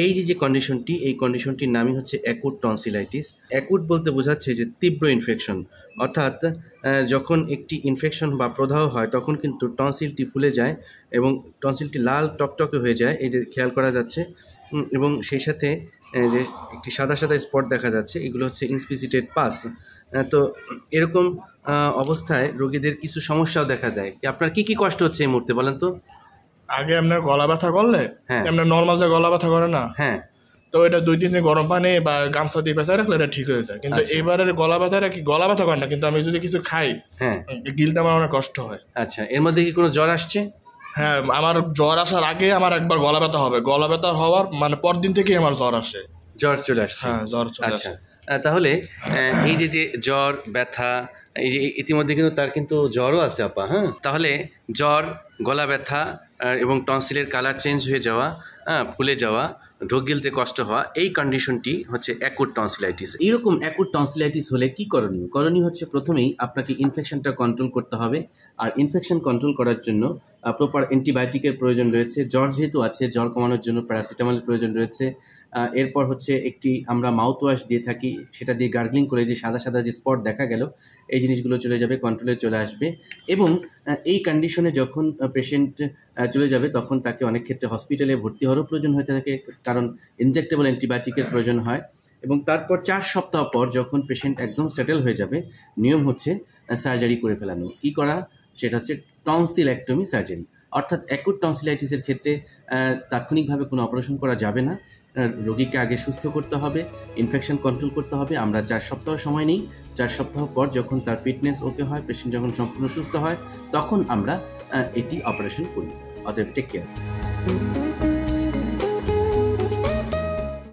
এই যে কন্ডিশনটি, এই কন্ডিশনটির নামই হচ্ছে অ্যাকুট টনসিলাইটিস। অ্যাকুট বলতে বোঝাচ্ছে যে তীব্র ইনফেকশন, অর্থাৎ যখন একটি ইনফেকশন বা প্রদাহ হয় তখন কিন্তু টনসিলটি ফুলে যায় এবং টনসিলটি লাল টকটকে হয়ে যায়, এই যে খেয়াল করা যাচ্ছে, এবং সেই সাথে যে একটি সাদা সাদা স্পট দেখা যাচ্ছে, এগুলো হচ্ছে ইনস্পিসিটেড পাস। তো এরকম অবস্থায় রোগীদের কিছু সমস্যাও দেখা দেয়। আপনার কি কি কষ্ট হচ্ছে এই মুহূর্তে বলেন তো? আগে আপনার গলা ব্যথা করলে আপনার নর্মাল যে গলা ব্যথা করে না, হ্যাঁ, তো এটা 2-3 দিন গরম পানি বা গামছা দিয়ে পেঁচায় রাখলে এটা ঠিক হয়ে যায়। কিন্তু এবারের গলা ব্যথাটা কি গলা ব্যথা করে না, কিন্তু আমি যদি কিছু খাই হ্যাঁ, গিলতে আমার অনেক কষ্ট হয়। আচ্ছা, এর মধ্যে কি কোনো জ্বর আসছে? হ্যাঁ, আমার জ্বর আসার আগে আমার একবার গলা ব্যথা হবে, গলা ব্যথা হওয়ার মানে পরদিন থেকেই আমার জ্বর আসে। জ্বর চলে আসছে? হ্যাঁ, জ্বর চলে আসে। তাহলে এই যে জ্বর ব্যথা, এই যে ইতিমধ্যে কিন্তু তার কিন্তু জ্বরও আছে আপা। হ্যাঁ, তাহলে জ্বর, গলা ব্যথা এবং টনসিলের কালার চেঞ্জ হয়ে যাওয়া, ফুলে যাওয়া, ঢোক গিলতে কষ্ট হওয়া, এই কন্ডিশনটি হচ্ছে অ্যাকুট টনসিলাইটিস। এইরকম অ্যাকুট টনসিলাইটিস হলে কি করণীয়? করণীয় হচ্ছে প্রথমেই আপনাকে ইনফেকশনটা কন্ট্রোল করতে হবে। আর ইনফেকশন কন্ট্রোল করার জন্য প্রপার অ্যান্টিবায়োটিকের প্রয়োজন রয়েছে। জ্বর যেহেতু আছে, জ্বর কমানোর জন্য প্যারাসিটামলের প্রয়োজন রয়েছে। এরপর হচ্ছে একটি আমরা মাউথ ওয়াশ দিয়ে থাকি, সেটা দিয়ে গার্গলিং করে যে সাদা সাদা যে স্পট দেখা গেল, এই জিনিসগুলো চলে যাবে, কন্ট্রোলে চলে আসবে। এবং এই কন্ডিশনে যখন পেশেন্ট চলে যাবে তখন তাকে অনেক ক্ষেত্রে হসপিটালে ভর্তি হওয়ারও প্রয়োজন হয়ে থাকে, কারণ ইনজেক্টেবল অ্যান্টিবায়োটিকের প্রয়োজন হয়। এবং তারপর 4 সপ্তাহ পর যখন পেশেন্ট একদম সেটেল হয়ে যাবে, নিয়ম হচ্ছে সার্জারি করে ফেলানো। কি করা? সেটা হচ্ছে টনসিলেক্টমি সার্জারি। অর্থাৎ অ্যাকুট টনসিলাইটিসের ক্ষেত্রে তাৎক্ষণিকভাবে কোনো অপারেশন করা যাবে না। রোগীকে আগে সুস্থ করতে হবে, ইনফেকশন কন্ট্রোল করতে হবে। আমরা 4 সপ্তাহ সময় নিই। 4 সপ্তাহ পর যখন তার ফিটনেস ওকে হয়, পেশেন্ট যখন সম্পূর্ণ সুস্থ হয়, তখন আমরা এটি অপারেশন করি। অতএব টেক কেয়ার।